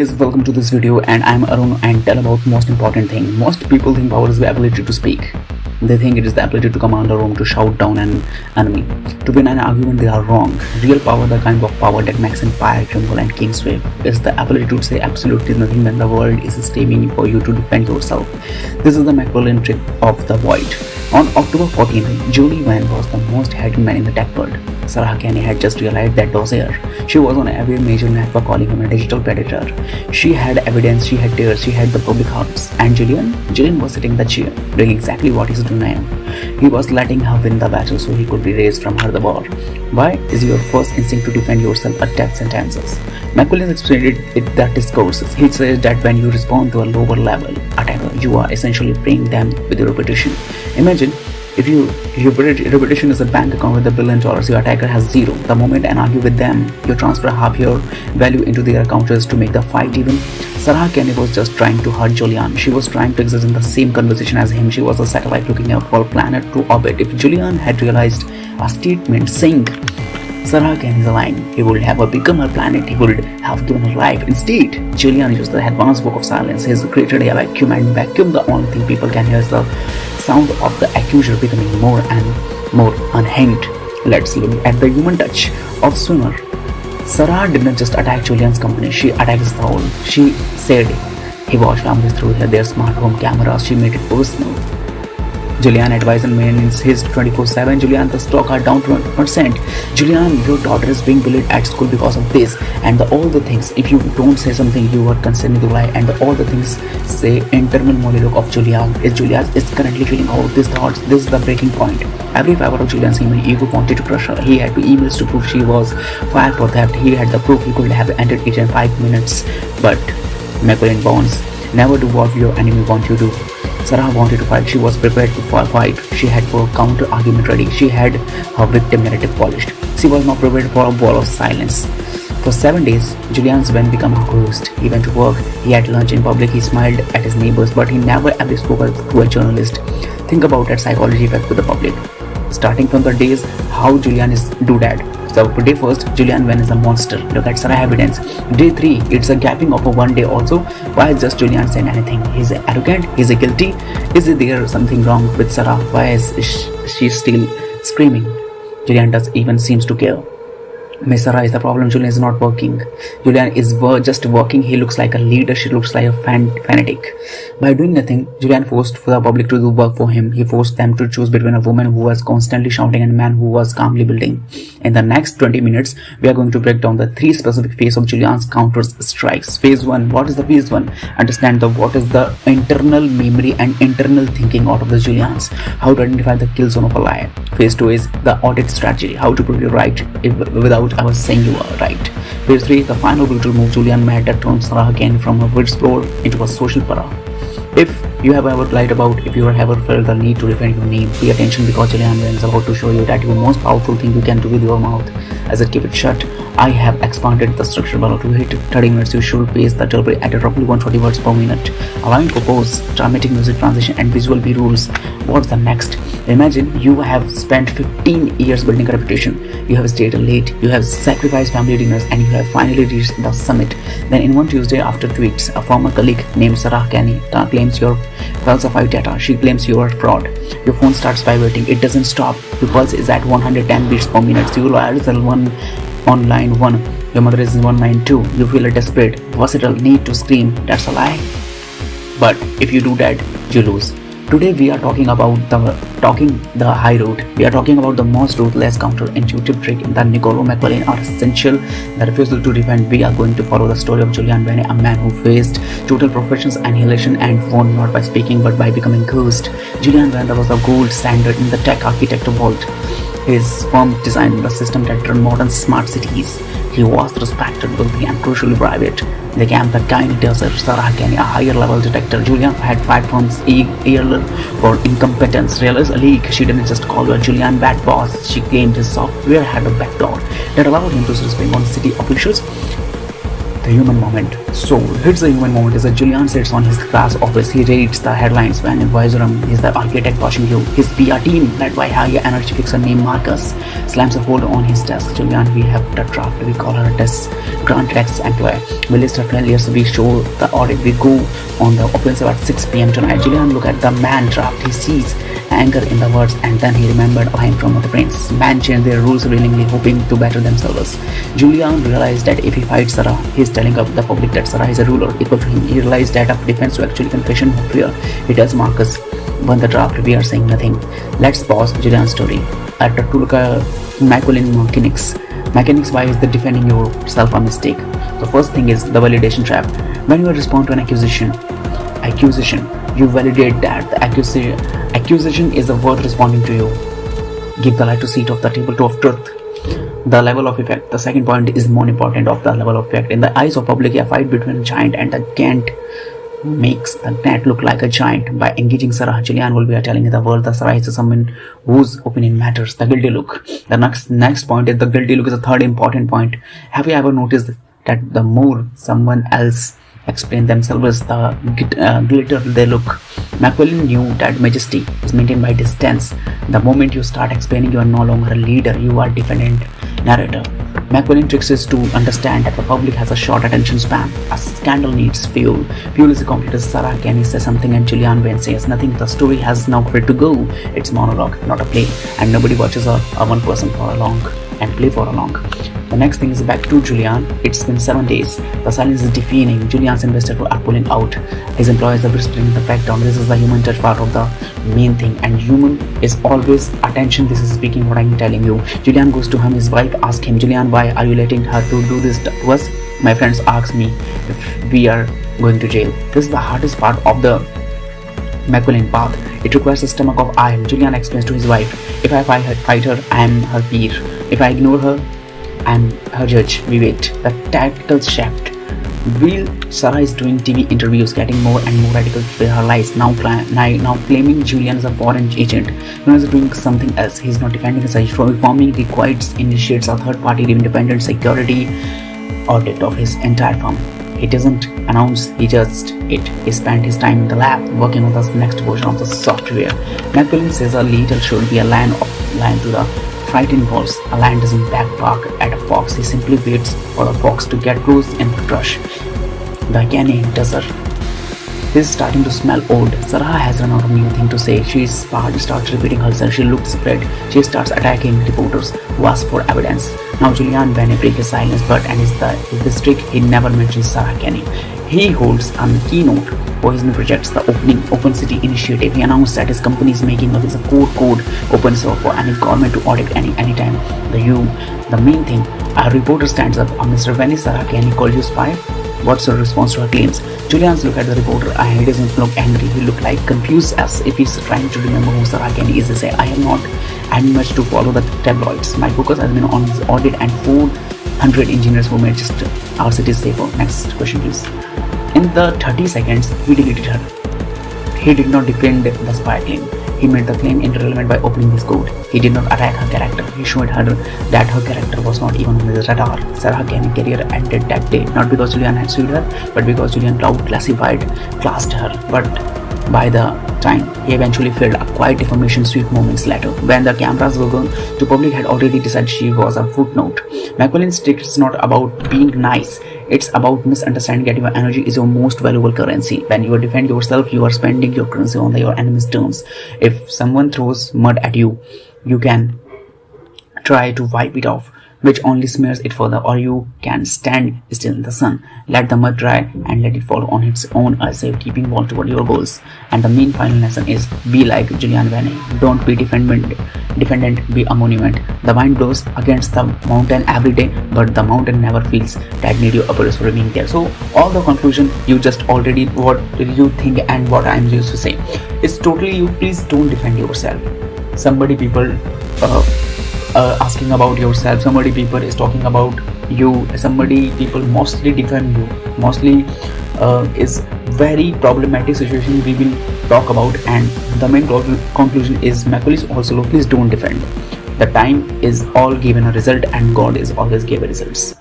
Guys, welcome to this video and I'm Arun and tell about most important thing. Most people think power is the ability to speak. They think it is the ability to command a room, to shout down an enemy, to win an argument. They are wrong. Real power, the kind of power that makes empire tremble and kings sway, is the ability to say absolutely nothing when the world is screaming for you to defend yourself. This is the Machiavellian trick of the void. On October 14th, Julian Vane was the most hated man in the tech world. Sarah Kenny had just realized that dossier. She was on every major network calling him a digital predator. She had evidence, she had tears, she had the public hearts. And Julian was sitting in the chair, doing exactly what he's doing now. He was letting her win the battle so he could erase from her the war. Why is your first instinct to defend yourself at death sentences? Machiavelli explained it that discourses. He says that when you respond to a lower level attacker, you are essentially paying them with your reputation. Imagine if your reputation is a bank account with $1 billion, your attacker has zero. The moment and argue with them, you transfer half your value into their account just to make the fight even. Sarah Kenny was just trying to hurt Julian. She was trying to exist in the same conversation as him. She was a satellite looking up for a planet to orbit. If Julian had realized a statement saying Sarah Kenny is aligned, he would have become her planet, he would have given her life. Instead, Julian used the advanced book of silence. He's created a vacuum, and vacuum, the only thing people can hear is the sound of the accuser becoming more and more unhinged. Let's look at the human touch of swimmer. Sarah didn't just attack Julian's company, she attacked his soul. She said he watched families through their smart home cameras. She made it personal. Julian advised and maintains his 24/7. Julian, the stock are down 20%. Julian, your daughter is being bullied at school because of this. And all the things, if you don't say something, you are constantly to lie. And all the things say internal monologue of Julian. Julian is currently feeling all these thoughts. This is the breaking point. Every fiber of Julian's human ego wanted to crush her. He had two emails to prove she was fired for theft. He had the proof. He could have ended it in 5 minutes. But Machiavellian bonds never do what your enemy wants you to. Sarah wanted to fight. She was prepared to fight. She had her counter argument ready. She had her victim narrative polished. She was not prepared for a wall of silence. For 7 days, Julian's Vane became a host. He went to work. He had lunch in public. He smiled at his neighbors, but he never ever spoke to a journalist. Think about that psychology effect with the public. Starting from the days how Julian is do that. So for day first, Julian Vane is a monster. Look at Sarah evidence. Day 3, it's a gapping of a 1 day also. Why is just Julian saying anything? He's arrogant? He's guilty? Is there something wrong with Sarah? Why is she still screaming? Julian does even seems to care. Miss Sarah is the problem. Julian is not working. Julian is just working. He looks like a leader. She looks like a fanatic. By doing nothing, Julian forced for the public to do work for him. He forced them to choose between a woman who was constantly shouting and a man who was calmly building. In the next 20 minutes, we are going to break down the 3 specific phases of Julian's counter strikes. Phase 1. What is the phase 1? Understand what is the internal memory and internal thinking out of the Julians. How to identify the kill zone of a liar. Phase 2 is the audit strategy. How to prove you're right without I was saying you are right. Phase 3, the final brutal move. Julian made that turns Sarah again from a whistleblower into a social para. If you have ever lied about, if you have ever felt the need to defend your name, pay attention because Julian Vane is about to show you that your most powerful thing you can do with your mouth is keep it shut. I have expanded the structure below to hit 30 minutes. You should pace the turbo at roughly 140 words per minute. Allowing pause, dramatic music transition and visual B-rolls. What's the next? Imagine you have spent 15 years building a reputation. You have stayed late, you have sacrificed family dinners, and you have finally reached the summit. Then in one Tuesday after tweets, a former colleague named Sarah Kenny claims your falsified data. She claims you are fraud. Your phone starts vibrating. It doesn't stop. Your pulse is at 110 beats per minute. Your lawyer is on line 1. Your mother is on line 2. You feel a desperate, versatile need to scream. That's a lie. But if you do that, you lose. Today we are talking about the high road. We are talking about the most ruthless counterintuitive trick in the Niccolò Machiavelli are essential. The refusal to defend. We are going to follow the story of Julian Vane, a man who faced total professional annihilation and won not by speaking but by becoming cursed. Julian Vane was the gold standard in the tech architecture world. His firm designed the system that turned modern smart cities. He was respected, wealthy, and crucially private. They came the kind of Sarah Kenny, a higher level detector. Julian had fight firms earlier for incompetence. Realized a leak. She didn't just call her Julian bad boss. She claimed his software had a backdoor that allowed him to spring on city officials. The human moment. So here's the human moment is that Julian sits on his class office. He reads the headlines when in Visorum is the architect watching you. His PR team, led by high energy fixer named Marcus, slams a folder on his desk. Julian, we have the draft. We call her desk granted access employee. We list her failures. We show the audit. We go on the offensive at 6 p.m. tonight. Julian look at the man draft. He sees anger in the words, and then he remembered a line from the prince. Man changed their rules willingly, hoping to better themselves. Julian realized that if he fights Sarah, he is telling up the public that Sarah is a ruler equal to him. He realized that of defense to actually confession of fear. He tells Marcus, "Burn the draft, we are saying nothing." Let's pause Julian's story. At the Tulka Machiavelli mechanics. Mechanics, why is the defending yourself a mistake? The first thing is the validation trap. When you respond to an accusation, you validate that the accusation is the word responding to you. Give the lie to seat of the table to of truth. The level of effect. The second point is more important of the level of effect. In the eyes of public, a fight between a giant and the Gant makes the gnat look like a giant. By engaging Sarah, Julian will be telling the world that Sarah is someone whose opinion matters. The guilty look. The next point is the guilty look is the third important point. Have you ever noticed that the more someone else explain themselves, the glitter they look? Machiavelli knew that majesty is maintained by distance. The moment you start explaining, you are no longer a leader, you are defendant narrator. Machiavelli tricks is to understand that the public has a short attention span. A scandal needs fuel. Fuel is a completed. Sarah Kenny says something and Julian Vane says nothing. The story has now nowhere to go. It's monologue, not a play, and nobody watches a one person for a long and play for a long. The next thing is back to Julian. It's been 7 days. The silence is deafening. Julian's investors are pulling out. His employees are whispering the crackdown. This is the human touch part of the main thing, and human is always attention. This is speaking what I'm telling you. Julian goes to him. His wife asks him, "Julian, why are you letting her to do this to us? My friends ask me if we are going to jail." This is the hardest part of the Machiavellian path. It requires a stomach of iron. Julian explains to his wife, "If I fight her, I am her peer. If I ignore her, I am her judge." We wait. The tactical shaft. While Sarah is doing TV interviews, getting more and more radical with her lies, now claiming Julian is a foreign agent. Julian is doing something else. He's not defending his reforming requires initiates a third-party independent security audit of his entire firm. He doesn't announce, he just it. He spent his time in the lab working on the next version of the software. Machiavelli says a leader should be a lion to the frightened wolves. A lion doesn't backbark at a fox. He simply waits for the fox to get close and crush. The canny desert. This is starting to smell old. Sarah has run out of new thing to say. She starts repeating herself. She looks spread. She starts attacking reporters who ask for evidence. Now Julian Vane breaks his silence, but and is the trick he never mentions Sarah Kenny. He holds a keynote for his new projects, the Open City Initiative. He announced that his company is making a code open source for any government to audit anytime. The main thing, a reporter stands up. Mr. Vane, Sarah Kenny called you spy. What's your response to her claims? Julian's look at the reporter and he doesn't look angry. He look like confused as if he's trying to remember who Sarah Kenny is. He say, "I am not had much to follow the tabloids. My focus has been on his audit and 400 engineers who made just our city safer." Next question, please. In the 30 seconds, he deleted her. He did not defend the spy claim. He made the claim irrelevant by opening his code. He did not attack her character. He showed her that her character was not even on his radar. Sarah Kenny's career ended that day, not because Julian had sued her, but because Julian Cloud classed her. But by the time he eventually failed a quiet defamation suit moments later, when the cameras were gone, the public had already decided she was a footnote. Machiavelli's trick is not about being nice. It's about misunderstanding that your energy is your most valuable currency. When you defend yourself, you are spending your currency on your enemy's terms. If someone throws mud at you, you can try to wipe it off, which only smears it further, or you can stand still in the sun, let the mud dry and let it fall on its own as if keeping wall toward your goals. And the main final lesson is, be like Julian Vane. Don't be defendant, be a monument. The wind blows against the mountain every day, but the mountain never feels that need your appearance for being there. So all the conclusion, you just already what you think and what I'm used to say. It's totally you. Please don't defend yourself. Somebody people asking about yourself, somebody people is talking about you, somebody people mostly defend you, mostly is very problematic situation we will talk about. And the main conclusion is Machiavelli also, please don't defend. The time is all given a result and God is always given results.